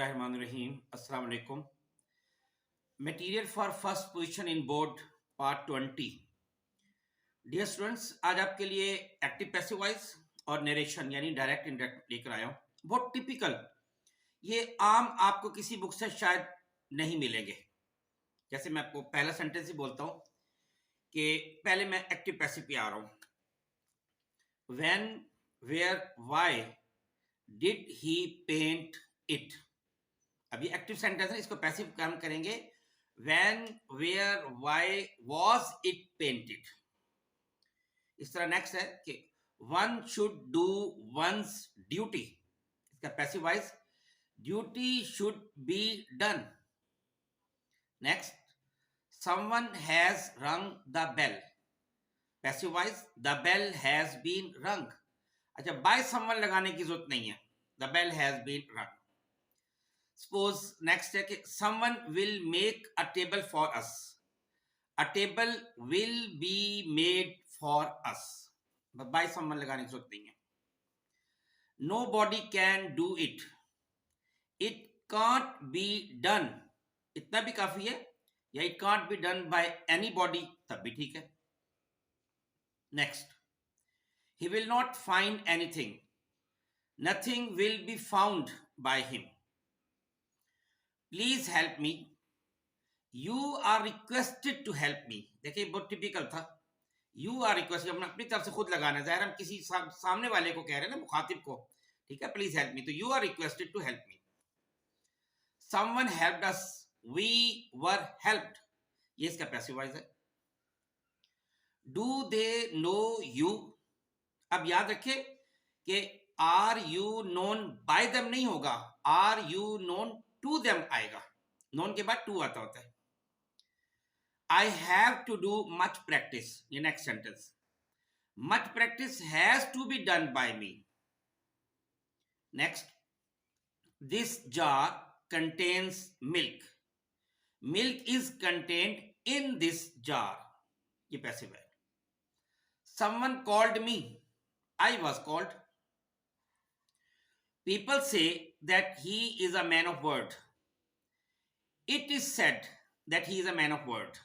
बिस्मिल्लाहिर्रहमानिर्रहीम अस्सलाम वालेकुम। Material for first position in board part 20। Dear students, आज आपके लिए एक्टिव पैसिव वॉइस और नरेशन यानी डायरेक्ट इनडायरेक्ट लेकर आया हूँ। बहुत टिपिकल, ये आम आपको किसी बुक से शायद नहीं मिलेंगे। जैसे मैं आपको पहला सेंटेंस ही बोलता हूँ कि पहले मैं एक्टिव पैसिव पे आ रहा हूँ। When, where, why did he paint it. अभी एक्टिव सेंटेंस है, इसको पैसिव काम करेंगे। When, where, why was it painted. इस तरह नेक्स्ट है कि one should do one's duty. इसका passive wise duty should be done. Next, someone has rung the bell. Passive wise the bell has been rung. अच्छा, by someone लगाने की जरूरत नहीं है, the bell has been rung. Suppose next है कि someone will make a table for us. A table will be made for us. By someone लगाने की जरूरत नहीं है। Nobody can do it. It can't be done. इतना भी काफी है, या it can't be done by anybody, तब भी ठीक है। Next, he will not find anything. Nothing will be found by him. Please help me, you are requested to help me. देखिए बहुत टिपिकल था, यू आर रिक्वेस्टेड, हमने अपनी तरफ से खुद लगाना है, जाहिर हम किसी सामने वाले को कह रहे हैं ना, मुखातिब को, ठीक है। प्लीज हेल्प मी, तो you are requested to help me. Someone helped us, we were helped, ये इसका पैसिव वॉइस है। Do they know you. अब याद रखिए कि are you known by them नहीं होगा, are you known to them आएगा। नोन के बाद टू आता होता है। I have to do much practice, ये next sentence. Much practice has to be done by me. Next, this jar contains milk. Milk is contained in this jar, ये passive है। Someone called me, I was called. People say that he is a man of word. It is said that he is a man of word.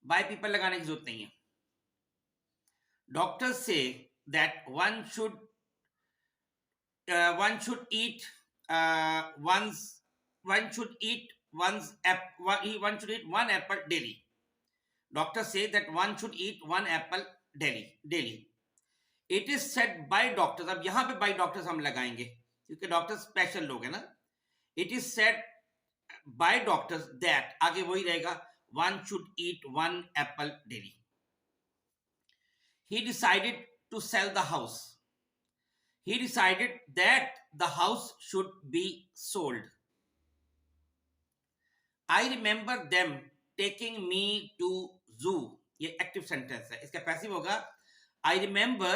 By people लगाने की जरूरत नहीं है। Doctors say that one should eat one should eat one apple daily. Doctors say that one should eat one apple daily. It is said by doctors. अब यहां पे bye doctors हम लगाएंगे क्योंकि डॉक्टर स्पेशल लोग हैं ना। It is said by doctors that, आगे वही रहेगा, one should eat one apple daily. He decided to sell the house. He decided that the house should be sold. I remember them taking me to zoo, ये active sentence है। इसका passive होगा I remember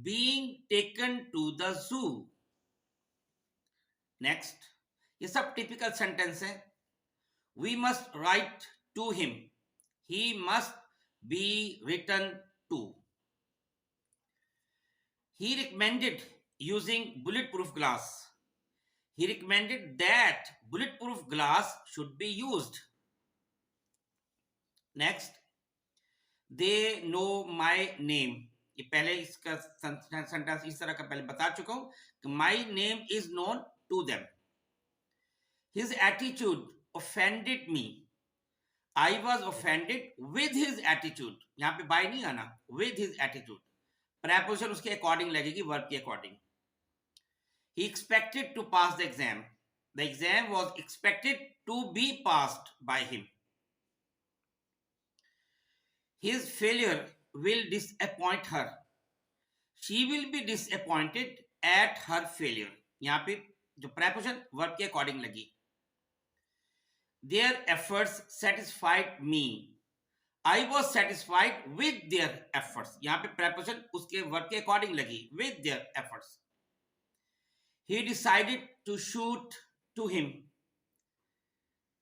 being taken to the zoo. Next, ये सब typical sentence है। We must write to him. He must be written to. He recommended using bulletproof glass. He recommended that bulletproof glass should be used. Next, they know my name. ये पहले इसका sentence इस तरह का पहले बता चुका हूं कि my name is known to them. His attitude offended me. I was offended with his attitude. यहां पे बाय नहीं आना, विद हिज एटीट्यूड। प्रेपोजिशन उसके अकॉर्डिंग लगेगी, वर्ब के according. He expected to pass the exam. The exam was expected to be passed by him. His failure will disappoint her. She will be disappointed at her failure. यहां पे जो preposition verb के according लगी। Their efforts satisfied me. I was satisfied with their efforts. यहां पे preposition उसके verb के according लगी, with their efforts. He decided to shoot to him.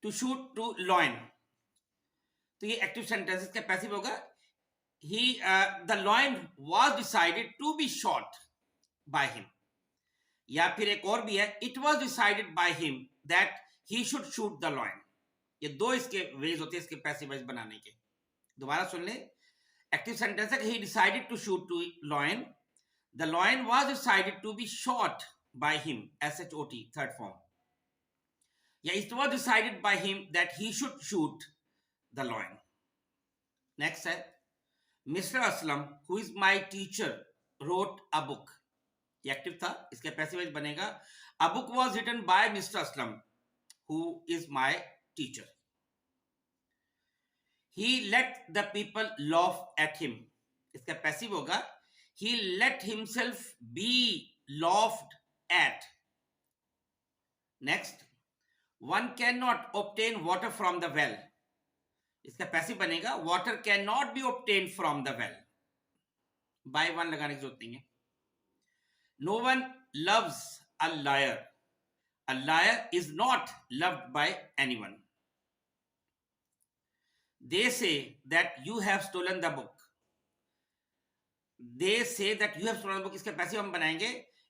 To shoot to loin. तो ये एक्टिव सेंटेंस का पैसिव होगा। The loin was decided to be shot by him. या फिर एक और भी है, it was decided by him that he should shoot the lion. ये दो इसके वेज होते हैं इसके पैसिव वॉइस बनाने के। दोबारा सुन ले, एक्टिव सेंटेंस है, he decided to shoot to lion, the lion was decided to be shot by him, SHOT, third form. या it was decided by him that he should shoot the lion. Next है, mister Aslam who is my teacher wrote a book. ये active था, इसके passive voice बनेगा, a book was written by mister Aslam who is my teacher. He let the people laugh at him. इसका passive होगा, he let himself be laughed at. Next, one cannot obtain water from the well. इसका passive बनेगा, water cannot be obtained from the well. By one लगाने की जरूरत नहीं है। No one loves a liar. A liar is not loved by anyone. They say that you have stolen the book. They say that you have stolen the book. इसके passive हम बनाएंगे,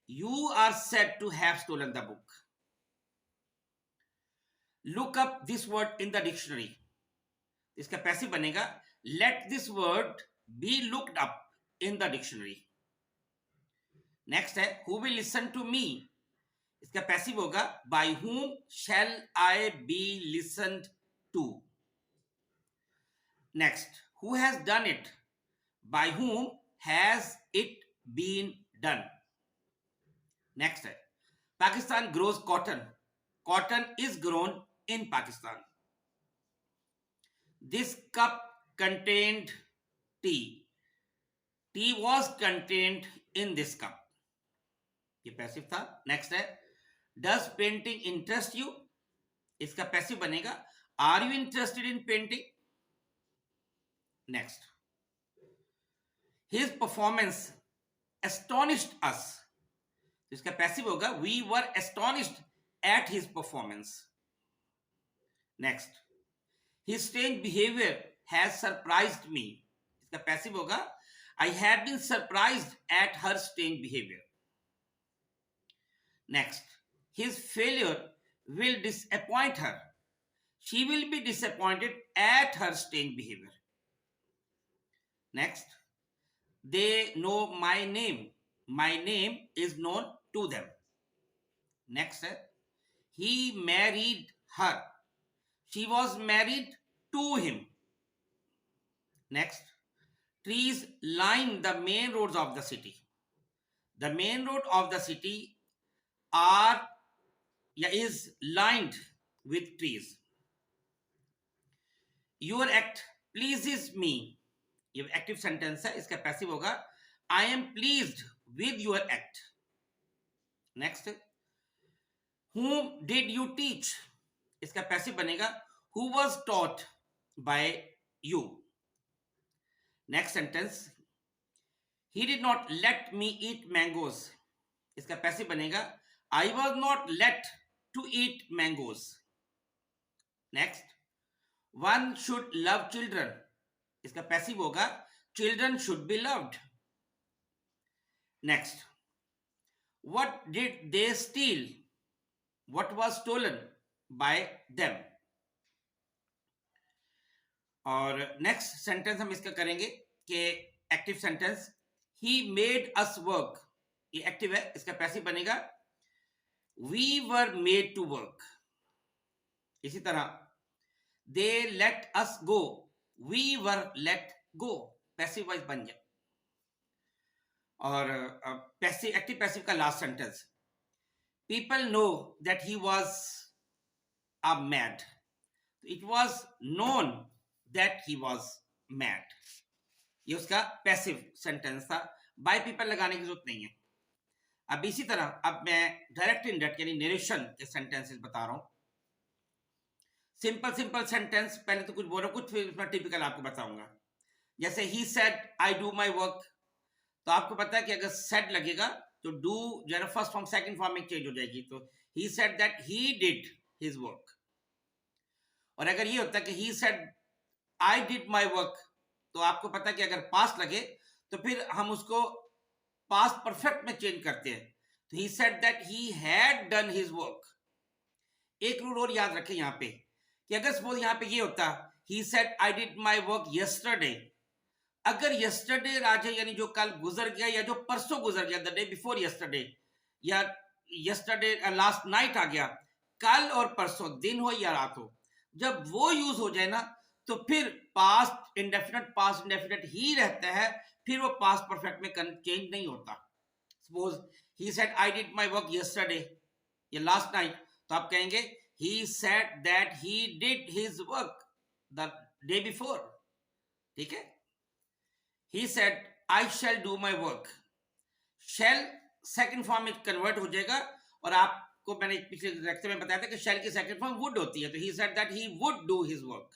you are said to have stolen the book. Look up this word in the dictionary. इसका passive बनेगा, let this word be looked up in the dictionary. Next है, who will listen to me. इसका passive होगा, by whom shall I be listened to. Next, who has done it, by whom has it been done. Next है, Pakistan grows cotton. Cotton is grown in Pakistan. This cup contained tea. Tea was contained in this cup. ये passive था। Next है, does painting interest you. इसका passive बनेगा, are you interested in painting. Next, his performance astonished us. इसका passive होगा, we were astonished at his performance. Next, his strange behavior has surprised me. इसका passive होगा, I had been surprised at her strange behavior. Next, his failure will disappoint her. She will be disappointed at her strange behavior. Next, they know my name. My name is known to them. Next, he married her. She was married to him. Next, trees line the main roads of the city. The main road of the city is lined with trees. Your act pleases me. ये active sentence है, इसका passive होगा, I am pleased with your act. Next, whom did you teach. इसका passive बनेगा, who was taught by you. Next sentence, he did not let me eat mangoes. इसका passive बनेगा, I was not let to eat mangoes. Next, one should love children. इसका passive होगा, children should be loved. Next, what did they steal. What was stolen by them. और next sentence हम इसका करेंगे कि active sentence, he made us work. ये active है, इसका पैसिव बनेगा, we were made to work. इसी तरह, they let us go. We were let go. Passive voice बन गया। और पैसिव एक्टिव पैसिव का last sentence, people know that he was a mad. It was known that he was mad. ये उसका passive sentence था। By people लगाने की जरूरत नहीं है। अब इसी तरह अब मैं डायरेक्ट इंडायरेक्ट यानी नरेशन के सेंटेंसेस बता रहा हूं। सिंपल सेंटेंस पहले तो कुछ बोलो, कुछ फिर उसमें टिपिकल आपको बताऊंगा। जैसे he said I do my work, तो आपको पता है कि अगर सेड लगेगा तो डू जो है फर्स्ट फॉर्म सेकंड फॉर्म में चेंज हो जाएगी। तो he said that he did his work. और अगर ये होता है कि he said I did my work, तो आपको पता है कि अगर पास्ट लगे तो फिर हम उसको पास्ट परफेक्ट में चेंज करते हैं। तो he said that he had done his work. एक रूल और याद रखें यहाँ पे कि अगर सपोज यहाँ पे ये होता he said I did my work yesterday, अगर यस्टरडे राजा यानी जो कल गुजर गया या जो परसों गुजर गया द डे बिफोर यस्टरडे, या यस्टरडे लास्ट नाइट आ गया, कल और परसों दिन हो या रात हो, जब वो यूज हो जाए ना तो फिर पास्ट इंडेफिनेट ही रहता है, फिर वो पास्ट परफेक्ट में चेंज नहीं होता। Suppose he said I did my work yesterday या लास्ट नाइट, तो आप कहेंगे he said that he did his work the day before, ठीक है। he said I shall do my work, shall second form में convert हो जाएगा, और आपको मैंने पिछले लेक्चर में बताया था कि shall की सेकंड फॉर्म would होती है, तो he said that he would do his work।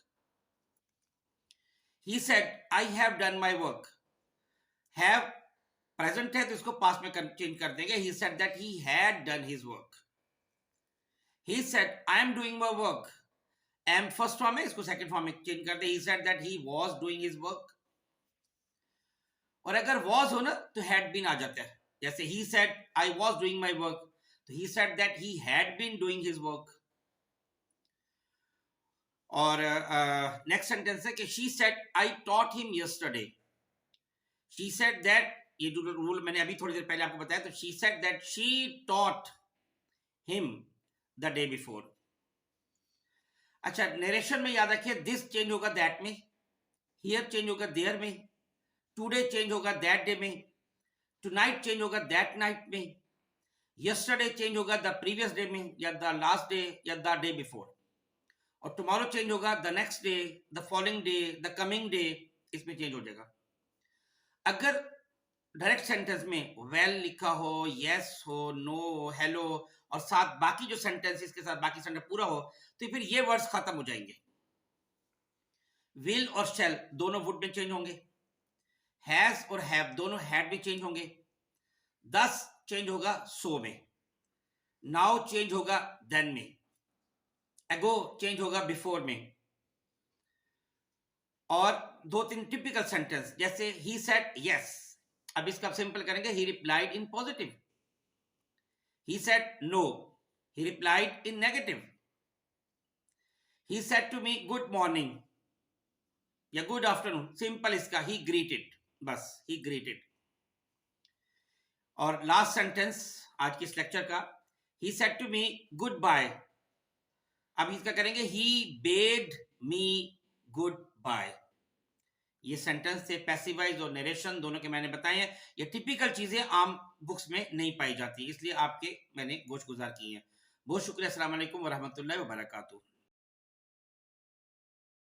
he said I have done my work, have present है तो इसको पास्ट में चेंज कर देंगे, he said that he had done his work। he said I am doing my work, am first form है, इसको second form में change कर दे, he said that he was doing his work। और अगर was हो ना तो had been आ जाता है, जैसे he said I was doing my work, तो he said that he had been doing his work। और नेक्स्ट सेंटेंस है कि she said I taught him yesterday, she said that, ये जो रूल मैंने अभी थोड़ी देर पहले आपको बताया, तो she said that she taught him the day before। अच्छा, नरेशन में याद रखिए दिस चेंज होगा दैट में, हियर चेंज होगा देयर में, टुडे चेंज होगा दैट डे में, टुनाइट चेंज होगा दैट नाइट में, यस्टरडे चेंज होगा द प्रीवियस डे में या द लास्ट डे या द डे बिफोर, और टुमारो चेंज होगा the next day, the following day, the coming day, इसमें चेंज हो जाएगा। अगर डायरेक्ट सेंटेंस में वेल लिखा हो, यस हो, नो, हेलो और साथ बाकी जो सेंटेंसेस के साथ बाकी सेंटेंस पूरा हो, तो फिर ये वर्ड्स खत्म हो जाएंगे। विल और शैल दोनों वुड में चेंज होंगे, हैज और हैव दोनों हैड में चेंज होंगे, दस चेंज होगा सो में, नाउ चेंज होगा देन में, एगो चेंज होगा बिफोर में, और दो तीन टिपिकल सेंटेंस जैसे ही सेड यस, अब इसका सिंपल करेंगे, ही replied in positive, he said no, he replied in negative, he said to me good morning या good afternoon, सिंपल इसका he greeted, बस he greeted। और लास्ट सेंटेंस आज के इस लेक्चर का, he said to me goodbye, अब इसका करेंगे he bade me goodbye। ये सेंटेंस से पैसिवाइज और नरेशन दोनों के मैंने बताए हैं, ये टिपिकल चीजें आम बुक्स में नहीं पाई जाती, इसलिए आपके मैंने गोश गुजार की हैं। बहुत शुक्रिया। अस्सलाम वालेकुम वरहमतुल्लाहि वबरकातुहू।